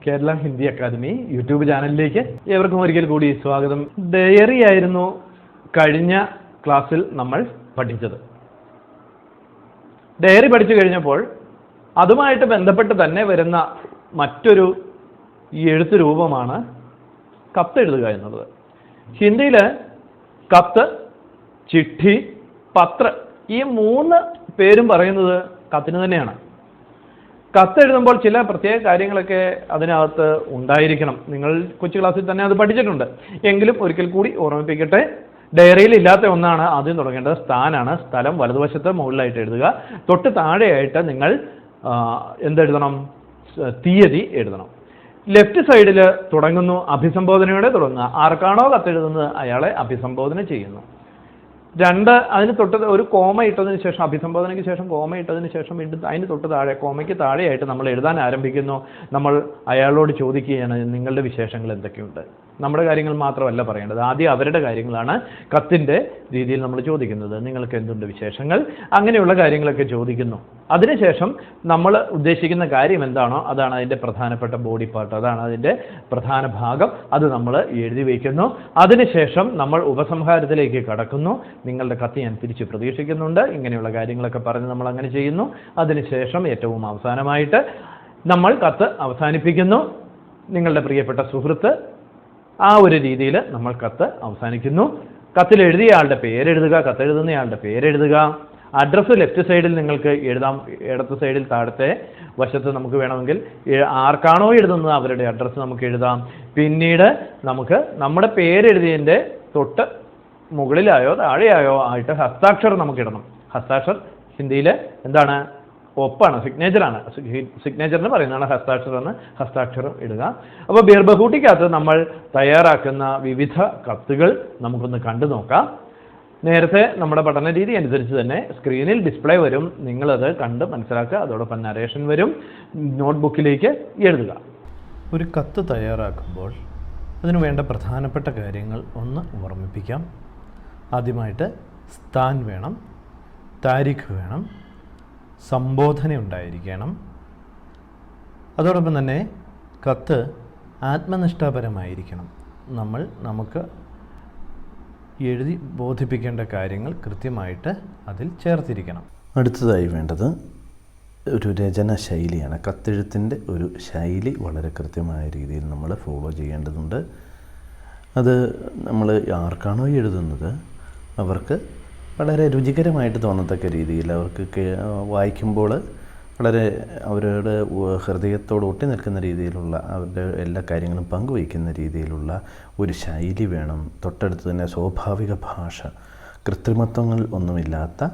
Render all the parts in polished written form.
Kerala Hindi academy YouTube ചാനലിലേക്ക് ഏവർക്കും ഒരിക്കൽ കൂടി സ്വാഗതം. ഡയറി ആയിരുന്നു കഴിഞ്ഞ ക്ലാസ്സിൽ നമ്മൾ പഠിച്ചത്. ഡയറി പഠിച്ചു കഴിഞ്ഞപ്പോൾ അതുമായിട്ട് ബന്ധപ്പെട്ട് തന്നെ വരുന്ന മറ്റൊരു എഴുത്ത് രൂപമാണ് കത്തെഴുതുക എന്നുള്ളത്. ഹിന്ദിയിൽ കത്ത്, ചിട്ടി, പത്ര ഈ മൂന്ന് പേരും പറയുന്നത് കത്തിന് തന്നെയാണ്. കത്തെഴുതുമ്പോൾ ചില പ്രത്യേക കാര്യങ്ങളൊക്കെ അതിനകത്ത് ഉണ്ടായിരിക്കണം. നിങ്ങൾ കൊച്ചു ക്ലാസ്സിൽ തന്നെ അത് പഠിച്ചിട്ടുണ്ട്. എങ്കിലും ഒരിക്കൽ കൂടി ഓർമ്മിപ്പിക്കട്ടെ. ഡയറിയിൽ ഇല്ലാത്ത ഒന്നാണ് ആദ്യം തുടങ്ങേണ്ടത്. സ്ഥാനാണ്. സ്ഥലം വലതുവശത്ത് മുകളിലായിട്ട് എഴുതുക. തൊട്ട് താഴെയായിട്ട് നിങ്ങൾ എന്തെഴുതണം? തീയതി എഴുതണം. ലെഫ്റ്റ് സൈഡിൽ തുടങ്ങുന്നു, അഭിസംബോധനയോടെ തുടങ്ങുക. ആർക്കാണോ കത്തെഴുതുന്നത് അയാളെ അഭിസംബോധന ചെയ്യുന്നു. അതിന് തൊട്ട് ഒരു കോമ ഇട്ടതിന് ശേഷം, അഭിസംബോധനയ്ക്ക് ശേഷം കോമ ഇട്ടതിന് ശേഷം വീണ്ടും അതിന് തൊട്ട് താഴെ, കോമയ്ക്ക് താഴെയായിട്ട് നമ്മൾ എഴുതാൻ ആരംഭിക്കുന്നു. നമ്മൾ അയാളോട് ചോദിക്കുകയാണ്, നിങ്ങളുടെ വിശേഷങ്ങൾ എന്തൊക്കെയുണ്ട്? നമ്മുടെ കാര്യങ്ങൾ മാത്രമല്ല പറയേണ്ടത്, ആദ്യം അവരുടെ കാര്യങ്ങളാണ് കത്തിൻ്റെ രീതിയിൽ നമ്മൾ ചോദിക്കുന്നത്. നിങ്ങൾക്ക് എന്തുണ്ട് വിശേഷങ്ങൾ? അങ്ങനെയുള്ള കാര്യങ്ങളൊക്കെ ചോദിക്കുന്നു. അതിനുശേഷം നമ്മൾ ഉദ്ദേശിക്കുന്ന കാര്യം എന്താണോ അതാണ് അതിൻ്റെ പ്രധാനപ്പെട്ട ബോഡി പാർട്ട്, അതാണ് അതിൻ്റെ പ്രധാന ഭാഗം. അത് നമ്മൾ എഴുതി വയ്ക്കുന്നു. അതിനുശേഷം നമ്മൾ ഉപസംഹാരത്തിലേക്ക് കടക്കുന്നു. നിങ്ങളുടെ കത്ത് ഞാൻ തിരിച്ച് പ്രതീക്ഷിക്കുന്നുണ്ട്. ഇങ്ങനെയുള്ള കാര്യങ്ങളൊക്കെ പറഞ്ഞ് നമ്മൾ അങ്ങനെ ചെയ്യുന്നു. അതിനുശേഷം ഏറ്റവും അവസാനമായിട്ട് നമ്മൾ കത്ത് അവസാനിപ്പിക്കുന്നു. നിങ്ങളുടെ പ്രിയപ്പെട്ട സുഹൃത്ത്, ആ ഒരു രീതിയിൽ നമ്മൾ കത്ത് അവസാനിക്കുന്നു. കത്തിൽ എഴുതിയ ആളുടെ പേരെഴുതുക, കത്തെഴുതുന്നയാളുടെ പേരെഴുതുക. അഡ്രസ്സ് ലെഫ്റ്റ് സൈഡിൽ നിങ്ങൾക്ക് എഴുതാം. ഇടത്ത് സൈഡിൽ താഴത്തെ വശത്ത് നമുക്ക് വേണമെങ്കിൽ ആർക്കാണോ എഴുതുന്നത് അവരുടെ അഡ്രസ്സ് നമുക്ക് എഴുതാം. പിന്നീട് നമുക്ക് നമ്മുടെ പേരെഴുതിയതിൻ്റെ തൊട്ട് മുകളിലായോ താഴെയായോ ആയിട്ട് ഹസ്താക്ഷരം നമുക്ക് ഇടണം. ഹസ്താക്ഷർ ഹിന്ദിയിൽ എന്താണ്? ഒപ്പാണ്, സിഗ്നേച്ചറാണ്. സിഗ്നേച്ചറിന് പറയുന്നതാണ് ഹസ്താക്ഷരം എന്ന്. ഹസ്താക്ഷരം ഇടുക. അപ്പോൾ ബീർബഹൂട്ടിക്കകത്ത് നമ്മൾ തയ്യാറാക്കുന്ന വിവിധ കത്തുകൾ നമുക്കൊന്ന് കണ്ടു നോക്കാം. നേരത്തെ നമ്മുടെ പഠന രീതി അനുസരിച്ച് തന്നെ സ്ക്രീനിൽ ഡിസ്പ്ലേ വരും. നിങ്ങളത് കണ്ട് മനസ്സിലാക്കുക. അതോടൊപ്പം നരേഷൻ വരും. നോട്ട്ബുക്കിലേക്ക് എഴുതുക. ഒരു കത്ത് തയ്യാറാക്കുമ്പോൾ അതിന് വേണ്ട പ്രധാനപ്പെട്ട കാര്യങ്ങൾ ഒന്ന് ഓർമ്മിപ്പിക്കാം. ആദ്യമായിട്ട് സ്ഥാൻ വേണം, താരിഖ് വേണം, സംബോധന ഉണ്ടായിരിക്കണം. അതോടൊപ്പം തന്നെ കത്ത് ആത്മനിഷ്ഠാപരമായിരിക്കണം. നമുക്ക് എഴുതി ബോധിപ്പിക്കേണ്ട കാര്യങ്ങൾ കൃത്യമായിട്ട് അതിൽ ചേർത്തിരിക്കണം. അടുത്തതായി വേണ്ടത് ഒരു രചന ശൈലിയാണ്. കത്തെഴുത്തിൻ്റെ ഒരു ശൈലി വളരെ കൃത്യമായ രീതിയിൽ നമ്മൾ ഫോളോ ചെയ്യേണ്ടതുണ്ട്. അത് നമ്മൾ ആർക്കാണോ എഴുതുന്നത് അവർക്ക് വളരെ രുചികരമായിട്ട് തോന്നത്തക്ക രീതിയിൽ, അവർക്ക് വായിക്കുമ്പോൾ വളരെ അവരുടെ ഹൃദയത്തോട് ഒട്ടി നിൽക്കുന്ന രീതിയിലുള്ള, അവരുടെ എല്ലാ കാര്യങ്ങളും പങ്കുവയ്ക്കുന്ന രീതിയിലുള്ള ഒരു ശൈലി വേണം. തൊട്ടടുത്ത് തന്നെ സ്വാഭാവിക ഭാഷ, കൃത്രിമത്വങ്ങൾ ഒന്നുമില്ലാത്ത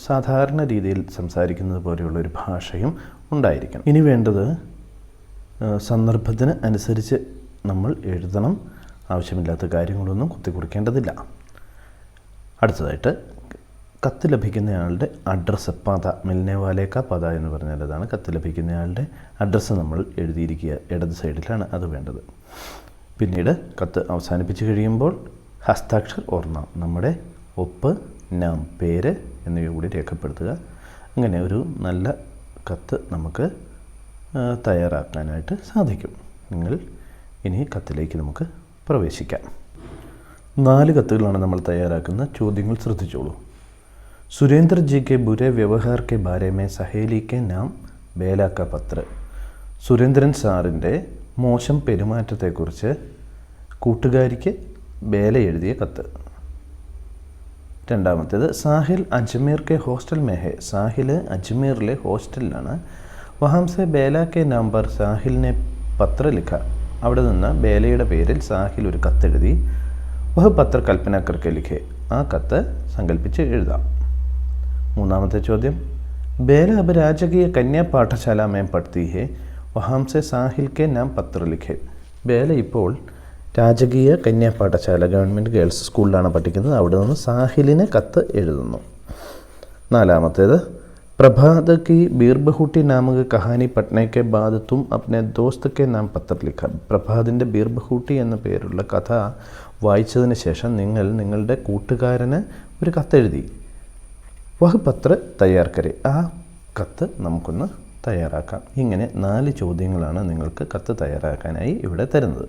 സാധാരണ രീതിയിൽ സംസാരിക്കുന്നത് പോലെയുള്ള ഒരു ഭാഷയും ഉണ്ടായിരിക്കണം. ഇനി വേണ്ടത് സന്ദർഭത്തിന് അനുസരിച്ച് നമ്മൾ എഴുതണം. ആവശ്യമില്ലാത്ത കാര്യങ്ങളൊന്നും കുത്തിക്കുറിക്കേണ്ടതില്ല. അടുത്തതായിട്ട് കത്ത് ലഭിക്കുന്നയാളുടെ അഡ്രസ്സ്, പത, മിൽനേവാലേക്ക പത എന്ന് പറഞ്ഞാൽ അതാണ്. കത്ത് ലഭിക്കുന്നയാളുടെ അഡ്രസ്സ് നമ്മൾ എഴുതിയിരിക്കുക ഇടത് സൈഡിലാണ് അത് വേണ്ടത്. പിന്നീട് കത്ത് അവസാനിപ്പിച്ച് കഴിയുമ്പോൾ ഹസ്താക്ഷർ ഓർമ്മ, നമ്മുടെ ഒപ്പ്, നാം, പേര് എന്നിവ കൂടി രേഖപ്പെടുത്തുക. അങ്ങനെ ഒരു നല്ല കത്ത് നമുക്ക് തയ്യാറാക്കാനായിട്ട് സാധിക്കും. ഇനി കത്തിലേക്ക് നമുക്ക് പ്രവേശിക്കാം. 4 കത്തുകളാണ് നമ്മൾ തയ്യാറാക്കുന്ന. ചോദ്യങ്ങൾ ശ്രദ്ധിച്ചോളൂ. Surendra G K ബുരെ വ്യവഹാർ K Bare may Saheli K നാം ബേല ക പത്ര. സുരേന്ദ്രൻ സാറിൻ്റെ മോശം പെരുമാറ്റത്തെക്കുറിച്ച് കൂട്ടുകാരിക്ക് ബേല എഴുതിയ കത്ത്. രണ്ടാമത്തേത് Sahil Ajmer K hostel may ഹെ. സാഹിൽ അജ്മീറിലെ ഹോസ്റ്റലിലാണ്. വഹാം സെ ബേല കെ നാം പർ സാഹിലിനെ പത്ര ലിഖ. അവിടെ നിന്ന് ബേലയുടെ പേരിൽ സാഹിൽ ഒരു കത്തെഴുതി. വഹ് പത്ര കൽപ്പന കർക്കെ ലിഖെ. ആ കത്ത് സങ്കല്പിച്ച് എഴുതാം. മൂന്നാമത്തെ ചോദ്യം, ബേല അബ് രാജകീയ കന്യാ പാഠശാല മേ പഠത്തി ഹെ. വഹാം സെ സാഹിൽ കെ നാം പത്ര ലിഖെ. ബേല ഇപ്പോൾ രാജകീയ കന്യാ പാഠശാല, ഗവൺമെൻറ് ഗേൾസ് സ്കൂളിലാണ് പഠിക്കുന്നത്. അവിടെ നിന്ന് സാഹിലിന് കത്ത് എഴുതുന്നു. നാലാമത്തേത്, പ്രഭാത് കി ബീർബഹൂട്ടി നാമക കഹാനി പഠനെ കെ ബാദ് തും അപ്നെ ദോസ്ത് കെ നാം പത്ര ലിഖ. പ്രഭാതിൻ്റെ ബീർബഹൂട്ടി എന്ന പേരുള്ള കഥ വായിച്ചതിന് ശേഷം നിങ്ങൾ നിങ്ങളുടെ കൂട്ടുകാരന് ഒരു കത്തെഴുതി. വഹ് പത്ര തയ്യാർ കരെ. ആ കത്ത് നമുക്കൊന്ന് തയ്യാറാക്കാം. ഇങ്ങനെ 4 ചോദ്യങ്ങളാണ് നിങ്ങൾക്ക് കത്ത് തയ്യാറാക്കാനായി ഇവിടെ തരുന്നത്.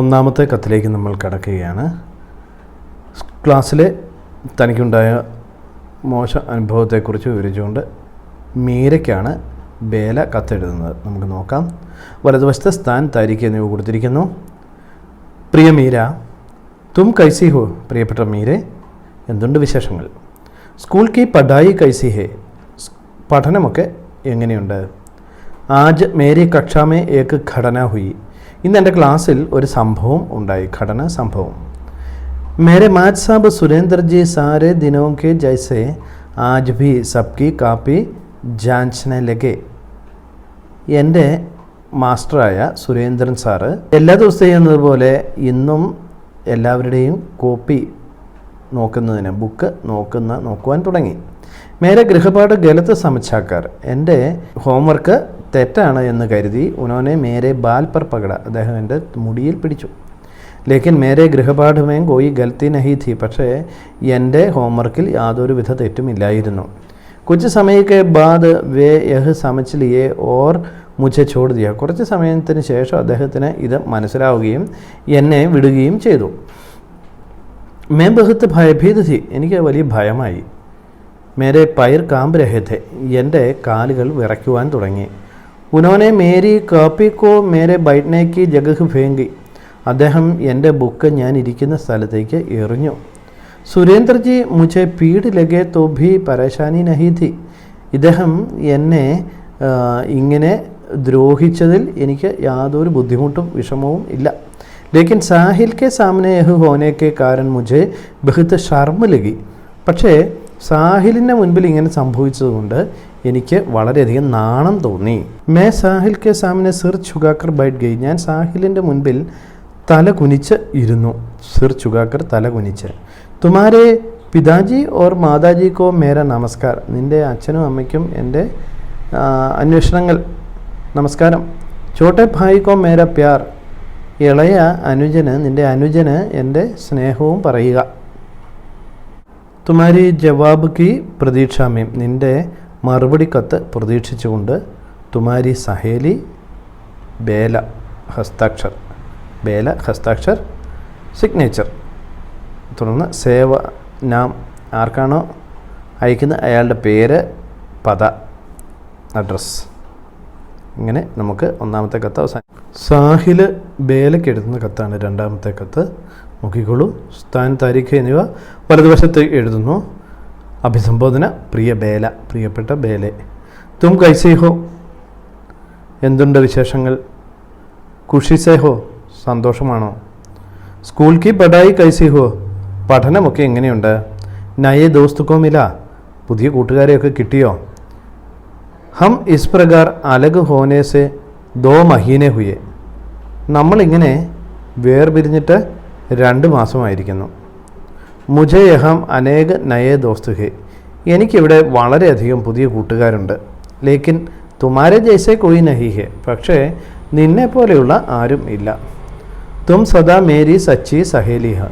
ഒന്നാമത്തെ കത്തിലേക്ക് നമ്മൾ കടക്കുകയാണ്. ക്ലാസ്സിലെ തനിക്കുണ്ടായ മോശം അനുഭവത്തെക്കുറിച്ച് വിവരിച്ചുകൊണ്ട് മീരയ്ക്കാണ് ബേല കത്തെഴുതുന്നത്. നമുക്ക് നോക്കാം. വലതുവശത്ത് സ്ഥാൻ, താരിഖ് എന്നിവ കൊടുത്തിരിക്കുന്നു. പ്രിയ മീര, തും കൈസി ഹോ? പ്രിയപ്പെട്ട മീരെ, എന്തുണ്ട് വിശേഷങ്ങൾ? സ്കൂൾ കി പഠായി കൈസി ഹേ? പഠനമൊക്കെ എങ്ങനെയുണ്ട്? ആജ് മേരി കക്ഷാമേ ഏക് ഘടന ഹുയി. ഇന്ന് എൻ്റെ ക്ലാസ്സിൽ ഒരു സംഭവം ഉണ്ടായി. ഘടന, സംഭവം. മേരെ മാത് സാബ് സുരേന്ദ്രജി സാരെ ദിനോ കെ ജൈസെ ആജ് ഭി സബ്കി കാപ്പി ജാഞ്ചനെ ലഗെ. എൻ്റെ മാസ്റ്ററായ സുരേന്ദ്രൻ സാറ് എല്ലാ ദിവസവും ചെയ്യുന്നതുപോലെ ഇന്നും എല്ലാവരുടെയും കോപ്പി നോക്കുന്നതിന്, ബുക്ക് നോക്കുവാൻ തുടങ്ങി. മേരെ ഗൃഹപാഠ ഗലത്ത് സമച്ചാക്കാർ. എൻ്റെ ഹോംവർക്ക് തെറ്റാണ് എന്ന് കരുതി ഉനോനെ മേരെ ബാൽ പർ പകട. അദ്ദേഹം എൻ്റെ മുടിയിൽ പിടിച്ചു. ലേക്കിൻ മേരെ ഗൃഹപാഠമേ കോയി ഗലത്തി നഹി थी. പക്ഷേ എൻ്റെ ഹോംവർക്കിൽ യാതൊരു വിധ തെറ്റുമില്ലായിരുന്നു. കുछ समय के बाद वे यह समझ लिए और മുझെ छोड़ दिया. കുറച്ച് സമയത്തിന് ശേഷം അദ്ദേഹത്തിന് ഇത് മനസ്സിലാവുകയും എന്നെ വിടുകയും ചെയ്തു. मैं बहुत भयभीत थी. എനിക്ക് വലിയ ഭയമായി. മേരെ പൈർ കാമ്പ് രഹേ थे. എൻ്റെ കാലുകൾ വിറയ്ക്കുവാൻ തുടങ്ങി. ഉനോനെ മേരി കാപ്പി കോ മേരെ ബൈഠ്നെ കി ജഗഹ് ഫേങ്കി. അദ്ദേഹം എൻ്റെ ബുക്ക് ഞാൻ ഇരിക്കുന്ന സ്ഥലത്തേക്ക് എറിഞ്ഞു. സുരേന്ദ്രജി മുझे പീഡ് ലഗേ തോ ഭി പരേശാനി നഹി ഥി. ഇദ്ദേഹം എന്നെ ഇങ്ങനെ ദ്രോഹിച്ചതിൽ എനിക്ക് യാതൊരു ബുദ്ധിമുട്ടും വിഷമവും ഇല്ല. ലേക്കിൻ സാഹിൽ കെ സാമനെ യഹ് ഹോനെ കെ കാരൻ മുझे ബഹുത് ശർമ്മ ലഗി. പക്ഷേ സാഹിലിൻ്റെ മുൻപിൽ ഇങ്ങനെ സംഭവിച്ചതുകൊണ്ട് എനിക്ക് വളരെയധികം നാണം തോന്നി. മേ സാഹിൽ കെ സാമനെ സിർ ചുഗാക്കർ ബൈഠ് ഗയി. ഞാൻ സാഹിലിൻ്റെ മുൻപിൽ തല കുനിച്ച് ഇരുന്നു. സിർ ചുഗാക്കർ, തല കുനിച്ച്. തുമാരെ പിതാജി ഓർ മാതാജി കോ മേര നമസ്കാർ. നിൻ്റെ അച്ഛനും അമ്മയ്ക്കും എൻ്റെ അന്വേഷണങ്ങൾ, നമസ്കാരം. ചോട്ടെ ഭായി കോ മേര പ്യാർ. ഇളയ അനുജന്, നിൻ്റെ അനുജന് എൻ്റെ സ്നേഹവും പറയുക. തുമാരി ജവാബ് കി പ്രതീക്ഷാമേം. നിൻ്റെ മറുപടി കത്ത് പ്രതീക്ഷിച്ചുകൊണ്ട്. തുമാരി സഹേലി ബേല, ഹസ്താക്ഷർ. ബേല, ഹസ്താക്ഷർ, സിഗ്നേച്ചർ. തുടർന്ന് സേവ നാം, ആർക്കാണോ അയക്കുന്നത് അയാളുടെ പേര്, പദ, അഡ്രസ്. ഇങ്ങനെ നമുക്ക് ഒന്നാമത്തെ കത്ത് അവസാനം. സാഹിൽ ബേലയ്ക്ക് എഴുതുന്ന കത്താണ് രണ്ടാമത്തെ കത്ത്. നോക്കിക്കോളൂ. സ്ഥാൻ, താരിഖ് എന്നിവ വലതുവശത്ത് എഴുതുന്നു. അഭിസംബോധന: പ്രിയ ബേല, പ്രിയപ്പെട്ട ബേലെ. തും കൈസേ ഹോ? എന്തുണ്ട് വിശേഷങ്ങൾ? ഖുഷി സേ ഹോ? സന്തോഷമാണോ? സ്കൂൾ കി പഠായി കൈസി ഹോ? പഠനമൊക്കെ എങ്ങനെയുണ്ട്? നയേ ദോസ്ത് കോ മില. പുതിയ കൂട്ടുകാരെയൊക്കെ കിട്ടിയോ? ഹം ഇസ് പ്രകാർ അലഗ് ഹോനെ സെ 2 മഹീനെ ഹുയെ. നമ്മളിങ്ങനെ വേർപിരിഞ്ഞിട്ട് 2 മാസമായിരിക്കുന്നു. മുझे യഹം അനേക നയേ ദോസ്ത് ഹെ. എനിക്കിവിടെ വളരെയധികം പുതിയ കൂട്ടുകാരുണ്ട്. ലേക്കിൻ തുമാരെ ജൈസെ കോയി നഹി ഹെ. പക്ഷേ നിന്നെപ്പോലെയുള്ള ആരും ഇല്ല. തും സദാ മേരി സച്ചി സഹേലി ഹ.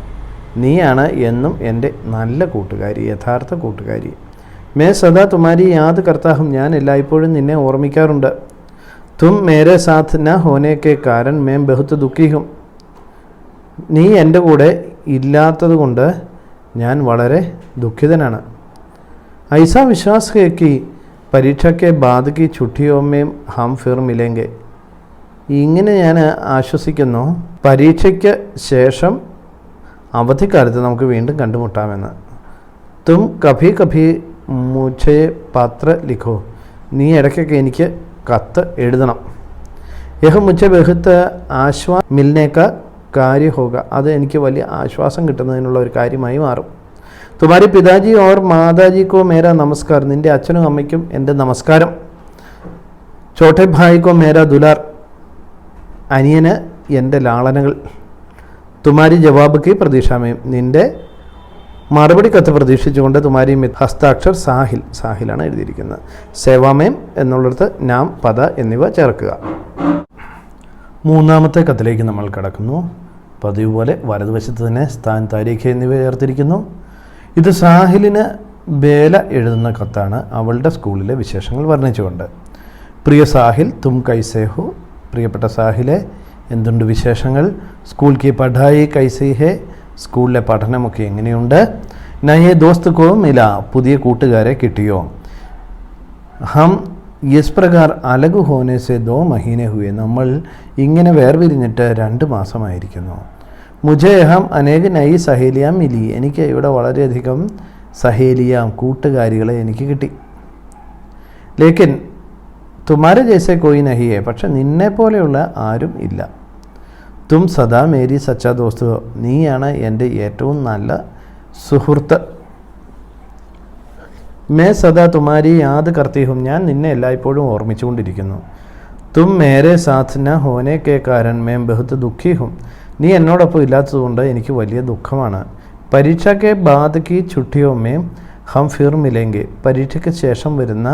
നീയാണ് എന്നും എൻ്റെ നല്ല കൂട്ടുകാരി, യഥാർത്ഥ കൂട്ടുകാരി. മേ സദാ തുമാരി യാദ് കർത്താ ഹും. ഞാൻ എല്ലായ്പ്പോഴും നിന്നെ ഓർമ്മിക്കാറുണ്ട്. തും മേരെ സാത്ത് ന ഹോനെ കെ കാരൻ മേം ബഹുത്ത് ദുഃഖി ഹും. നീ എൻ്റെ കൂടെ ഇല്ലാത്തത് കൊണ്ട് ഞാൻ വളരെ ദുഃഖിതനാണ്. ഐസാ വിശ്വാസ് ഹെ കി പരീക്ഷയ്ക്ക് ബാദ് കി ഛുട്ടിയോ മേം ഹം ഫിർ മിലേങ്കെ. ഇങ്ങനെ ഞാൻ ആശ്വസിക്കുന്നു, പരീക്ഷയ്ക്ക് ശേഷം അവധിക്കാലത്ത് നമുക്ക് വീണ്ടും കണ്ടുമുട്ടാമെന്ന്. തും കഭി കഭി മുझे പത്ര ലിഖോ. നീ ഇടയ്ക്കൊക്കെ എനിക്ക് കത്ത് എഴുതണം. യഹ് മുझे ബഹുത്ത് ആശ്വാ മിൽനേക്ക കാര്യ ഹോക. അത് എനിക്ക് വലിയ ആശ്വാസം കിട്ടുന്നതിനുള്ള ഒരു കാര്യമായി മാറും. തുമാരി പിതാജി ഓർ മാതാജി കോ മേര നമസ്കാർ. നിൻ്റെ അച്ഛനും അമ്മയ്ക്കും എൻ്റെ നമസ്കാരം. ചോട്ടെ ഭായി കോ മേര ദുലാർ. അനിയന് എൻ്റെ ലാളനകൾ. തുമാരി ജവാബ് കി പ്രതീക്ഷാമേം. നിൻ്റെ മറുപടി കത്ത് പ്രതീക്ഷിച്ചുകൊണ്ട് തുമാരി ഹസ്താക്ഷർ സാഹിൽ, സാഹിലാണ് എഴുതിയിരിക്കുന്നത്. സേവാമേം എന്നുള്ളിടത്ത് നാം, പദ എന്നിവ ചേർക്കുക. മൂന്നാമത്തെ കത്തിലേക്ക് നമ്മൾ കടക്കുന്നു. പതിവ് പോലെ വലതുവശത്ത് തന്നെ സ്ഥാൻ, താരീഖ് എന്നിവ ചേർത്തിരിക്കുന്നു. ഇത് സാഹിലിന് ബേല എഴുതുന്ന കത്താണ്, അവളുടെ സ്കൂളിലെ വിശേഷങ്ങൾ വർണ്ണിച്ചുകൊണ്ട്. പ്രിയ സാഹിൽ തും കൈസേ ഹോ? പ്രിയപ്പെട്ട സാഹിലെ, എന്തുണ്ട് വിശേഷങ്ങൾ? സ്കൂൾ കി പഠായി കൈസി ഹേ? സ്കൂളിലെ പഠനമൊക്കെ എങ്ങനെയുണ്ട്? നയേ ദോസ്ത് കോ മില? പുതിയ കൂട്ടുകാരെ കിട്ടിയോ? ഹം ഇസ് പ്രകാർ അലഗ് ഹോനെ സെ 2 മഹീനെ ഹുയെ. നമ്മൾ ഇങ്ങനെ വേർപിരിഞ്ഞിട്ട് 2 മാസമായിരിക്കുന്നു. മുझे ഹം അനേക നയി സഹേലിയാം മിലി. എനിക്ക് ഇവിടെ വളരെയധികം സഹേലിയാം കൂട്ടുകാരികളെ എനിക്ക് കിട്ടി. ലേക്കിൻ തുമാരെ ജൈസെ കോയി നഹി ഹെ. പക്ഷെ നിന്നെ പോലെയുള്ള ആരും ഇല്ല. തും സദാ മേരി സച്ചാ ദോസ്ത് ഹോ. നീയാണ് എൻ്റെ ഏറ്റവും നല്ല സുഹൃത്ത്. മേ സദാ തുമാരി യാദ് കർത്തി ഹും. ഞാൻ നിന്നെ എല്ലായ്പ്പോഴും ഓർമ്മിച്ചുകൊണ്ടിരിക്കുന്നു. തും മേരെ സാത്ത് ന ഹോനെ കെ കാരൻ മേ ബഹുത്ത് ദുഃഖി ഹും. നീ എന്നോടൊപ്പം ഇല്ലാത്തതുകൊണ്ട് എനിക്ക് വലിയ ദുഃഖമാണ്. പരീക്ഷ കെ ബാദ് കി ഛുട്ടിയോ മേ ഹം ഫിർ മിലേങ്കെ. പരീക്ഷയ്ക്ക് ശേഷം വരുന്ന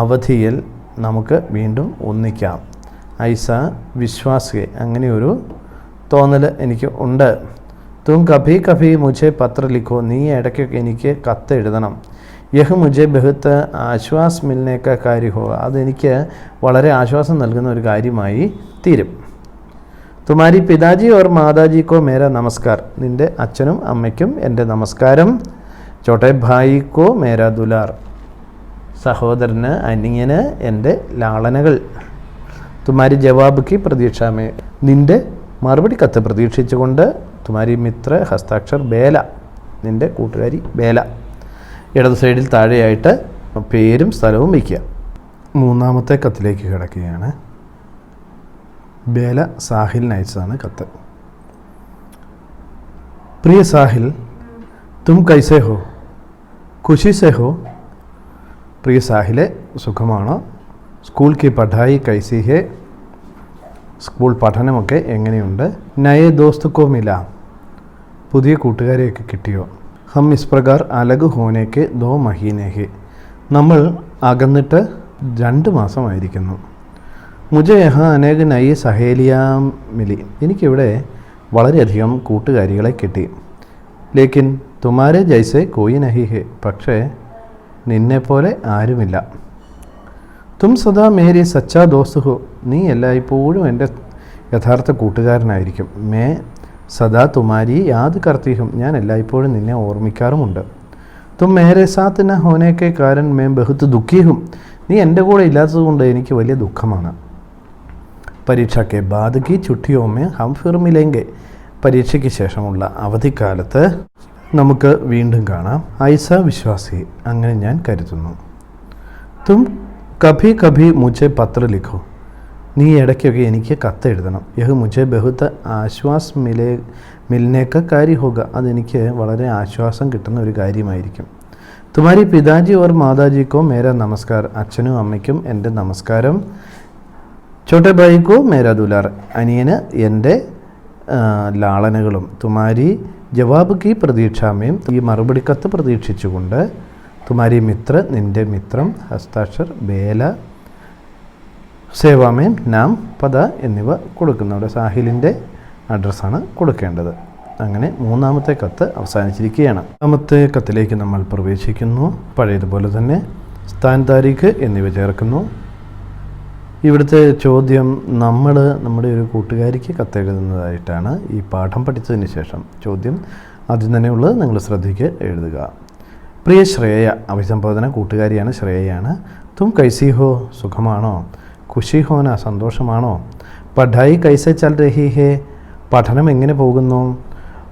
അവധിയിൽ നമുക്ക് വീണ്ടും ഒന്നിക്കാം. ഐസ വിശ്വാസ്. അങ്ങനെയൊരു തോന്നൽ എനിക്ക് ഉണ്ട്. തും കഭി കഭി മുझे പത്ര ലിഖോ. നീ ഇടയ്ക്കൊക്കെ എനിക്ക് കത്ത് എഴുതണം. യഹ് മുझे ബഹുത്ത് ആശ്വാസ് മിൽനെ കാ കാര്യ ഹോ. അതെനിക്ക് വളരെ ആശ്വാസം നൽകുന്ന ഒരു കാര്യമായി തീരും. തുമാരി പിതാജി ഓർ മാതാജി കോ മേര നമസ്കാർ. നിൻ്റെ അച്ഛനും അമ്മയ്ക്കും എൻ്റെ നമസ്കാരം. ചോട്ടെ ഭായി കോ മേര ദുലാർ. സഹോദരന് അനിയന് എൻ്റെ ലാളനകൾ. തുമാരി ജവാബ് കി പ്രതീക്ഷാമേ. നിൻ്റെ മറുപടി കത്ത് പ്രതീക്ഷിച്ചുകൊണ്ട്. തുമാരി മിത്ര ഹസ്താക്ഷർ ബേല. നിൻ്റെ കൂട്ടുകാരി ബേല. ഇടത് സൈഡിൽ താഴെയായിട്ട് പേരും സ്ഥലവും വയ്ക്കുക. 3-ാമത്തെ കത്തിലേക്ക് കിടക്കുകയാണ്. ബേല സാഹിലിന് അയച്ചതാണ് കത്ത്. പ്രിയ സാഹിൽ, തും കൈസേ ഹോ? ഖുഷി സേ ഹോ? പ്രിയ സാഹിലെ, സുഖമാണോ? സ്കൂൾ കി പഠായി കൈസി ഹേ? സ്കൂൾ പഠനമൊക്കെ എങ്ങനെയുണ്ട്? നയേ ദോസ്ത് കോ മില. പുതിയ കൂട്ടുകാരെയൊക്കെ കിട്ടിയോ? ഹം ഇസ് പ്രകാർ അലഗ് ഹോനേക്ക് 2 മഹീനെ ഹെ. നമ്മൾ അകന്നിട്ട് 2 മാസമായിരിക്കുന്നു. മുझे യഹാ അനേക നയി സഹേലിയാം മിലി. എനിക്കിവിടെ വളരെയധികം കൂട്ടുകാരികളെ കിട്ടി. ലേക്കിൻ തുമാരെ ജൈസെ കോയി നഹി ഹെ. പക്ഷേ നിന്നെപ്പോലെ ആരുമില്ല. തും സദാ മേരി സച്ചാ ദോസ്ത് ഹോ. നീ എല്ലായ്പ്പോഴും എൻ്റെ യഥാർത്ഥ കൂട്ടുകാരനായിരിക്കും. മേ സദാ തുമാരി യാദ് കർത്തി ഹും. ഞാൻ എല്ലായ്പ്പോഴും നിന്നെ ഓർമ്മിക്കാറുമുണ്ട്. തും മേരെ സാത്ത് ന ഹോനെ കെ കാരൻ മേ ബഹുത്ത് ദുഃഖി ഹും. നീ എൻ്റെ കൂടെ ഇല്ലാത്തതുകൊണ്ട് എനിക്ക് വലിയ ദുഃഖമാണ്. പരീക്ഷ കെ ബാദ് കി ഛുട്ടിയോ മേ ഹം ഫിർ മിലേങ്കെ. പരീക്ഷയ്ക്ക് ശേഷമുള്ള അവധിക്കാലത്ത് നമുക്ക് വീണ്ടും കാണാം. ഐസ വിശ്വാസി. അങ്ങനെ ഞാൻ കരുതുന്നു. തും കഭി കഭി മുझे പത്ര ലിഖോ. നീ ഇടയ്ക്കൊക്കെ എനിക്ക് കത്ത് എഴുതണം. യഹ് മുझे ബഹുത്ത് ആശ്വാസ് മിൽനേക്ക കാര്യ ഹോഗ. അതെനിക്ക് വളരെ ആശ്വാസം കിട്ടുന്ന ഒരു കാര്യമായിരിക്കും. തുമാരി പിതാജി ഓർ മാതാജിക്കോ മേര നമസ്കാർ. അച്ഛനും അമ്മയ്ക്കും എൻ്റെ നമസ്കാരം. ചോട്ടെ ഭായിക്കോ മേര ദുലാർ. അനിയന് എൻ്റെ ലാളനകളും. തുമാരി ജവാബ് കി പ്രതീക്ഷാമേം. ഈ മറുപടി കത്ത് പ്രതീക്ഷിച്ചുകൊണ്ട്. തുമാരി മിത്ര. നിൻ്റെ മിത്രം. ഹസ്താക്ഷർ ബേല. സേവാമേം നാം പദ എന്നിവ കൊടുക്കുന്നു. അവിടെ സാഹിലിൻ്റെ അഡ്രസ്സാണ് കൊടുക്കേണ്ടത്. അങ്ങനെ 3-ാമത്തെ കത്ത് അവസാനിച്ചിരിക്കുകയാണ്. 4-ാമത്തെ കത്തിലേക്ക് നമ്മൾ പ്രവേശിക്കുന്നു. പഴയതുപോലെ തന്നെ സ്ഥാൻ താരീഖ് എന്നിവ ചേർക്കുന്നു. ഇവിടുത്തെ ചോദ്യം നമ്മൾ നമ്മുടെ ഒരു കൂട്ടുകാരിക്ക് കത്തെഴുതുന്നതായിട്ടാണ്. ഈ പാഠം പഠിച്ചതിന് ശേഷം ചോദ്യം ആദ്യം തന്നെ ഉള്ളത് നിങ്ങൾ ശ്രദ്ധിക്ക് എഴുതുക. പ്രിയ ശ്രേയ. അഭിസംബോധന കൂട്ടുകാരിയാണ്, ശ്രേയയാണ്. തും കൈസി ഹോ? സുഖമാണോ? ഖുഷി ഹോന. സന്തോഷമാണോ? പഠായി കൈസെ ചൽ രഹി ഹേ? പഠനം എങ്ങനെ പോകുന്നു?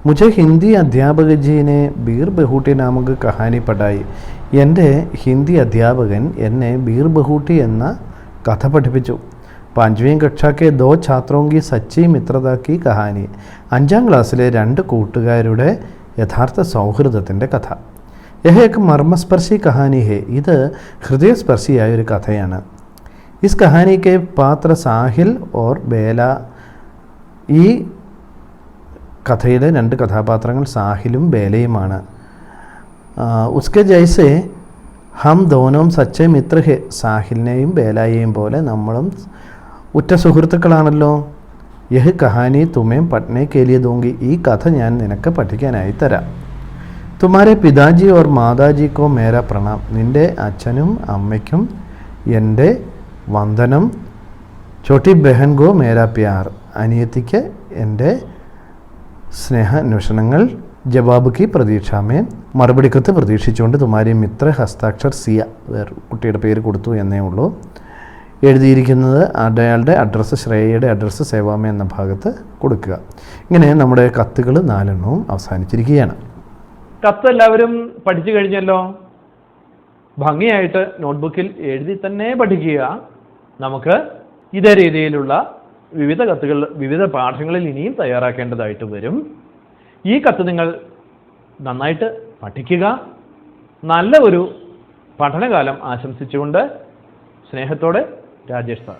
മുझे ഹിന്ദി അധ്യാപകജീനെ ബീർ ബഹൂട്ടി നാമക കഹാനി പഠായി. എൻ്റെ ഹിന്ദി അധ്യാപകൻ എന്നെ ബീർ ബഹൂട്ടി എന്ന കഥ പഠിപ്പിച്ചു. 5वीं कक्षा के 2 छात्रों की सच्ची मित्रता की कहानी. 5ാം ക്ലാസ്സിലെ 2 കൂട്ടുകാരുടെ യഥാർത്ഥ സൗഹൃദത്തിൻ്റെ കഥ. യഹ് ഏക് മർമ്മസ്പർശി കഹാനി ഹേ. ഇത് ഹൃദയസ്പർശിയായ ഒരു കഥയാണ്. ഇസ് കഹാനി കെ പാത്ര സാഹിൽ ഓർ ബേല. ഈ കഥയിലെ 2 കഥാപാത്രങ്ങൾ സാഹിലും ബേലയുമാണ്. ഉസ്കെ ജൈസെ ഹം ദോനോം സച്ചേ മിത്ര ഹെ. സാഹിലിനെയും ബേലയെയും പോലെ നമ്മളും ഉറ്റ സുഹൃത്തുക്കളാണല്ലോ. യഹ് കഹാനി തുമേം പഠനെ കേലിയെ ദൂങ്കി. ഈ കഥ ഞാൻ നിനക്ക് പഠിക്കാനായി തരാം. തുമാരെ പിതാജി ഓർ മാതാജി കോ മേര പ്രണാം. നിൻ്റെ അച്ഛനും അമ്മയ്ക്കും എൻ്റെ വന്ദനം. ചോട്ടി ബഹൻ ഗോ മേരാ പ്യാർ. അനിയത്തിക്ക് എൻ്റെ സ്നേഹാന്വേഷണങ്ങൾ. ജവാബ് കി പ്രതീക്ഷാമേ. മറുപടി കത്ത് പ്രതീക്ഷിച്ചുകൊണ്ട് തുമാരി മിത്ര ഹസ്താക്ഷർ സിയ. കുട്ടിയുടെ പേര് കൊടുത്തു എന്നേ ഉള്ളൂ. എഴുതിയിരിക്കുന്നത് അയാളുടെ അഡ്രസ്സ്, ശ്രേയയുടെ അഡ്രസ്സ് സേവാമ എന്ന ഭാഗത്ത് കൊടുക്കുക. ഇങ്ങനെ നമ്മുടെ കത്തുകൾ 4 അവസാനിച്ചിരിക്കുകയാണ്. കത്ത് എല്ലാവരും പഠിച്ചു കഴിഞ്ഞല്ലോ. ഭംഗിയായിട്ട് നോട്ട്ബുക്കിൽ എഴുതി തന്നെ പഠിക്കുക. നമുക്ക് ഇതേ രീതിയിലുള്ള വിവിധ കത്തുകൾ വിവിധ പാഠങ്ങളിൽ ഇനിയും തയ്യാറാക്കേണ്ടതായിട്ട് വരും. ഈ കത്ത് നിങ്ങൾ നന്നായിട്ട് പഠിക്കുക. നല്ല ഒരു പഠനകാലം ആശംസിച്ചുകൊണ്ട് സ്നേഹത്തോടെ രാജേഷ് സാർ.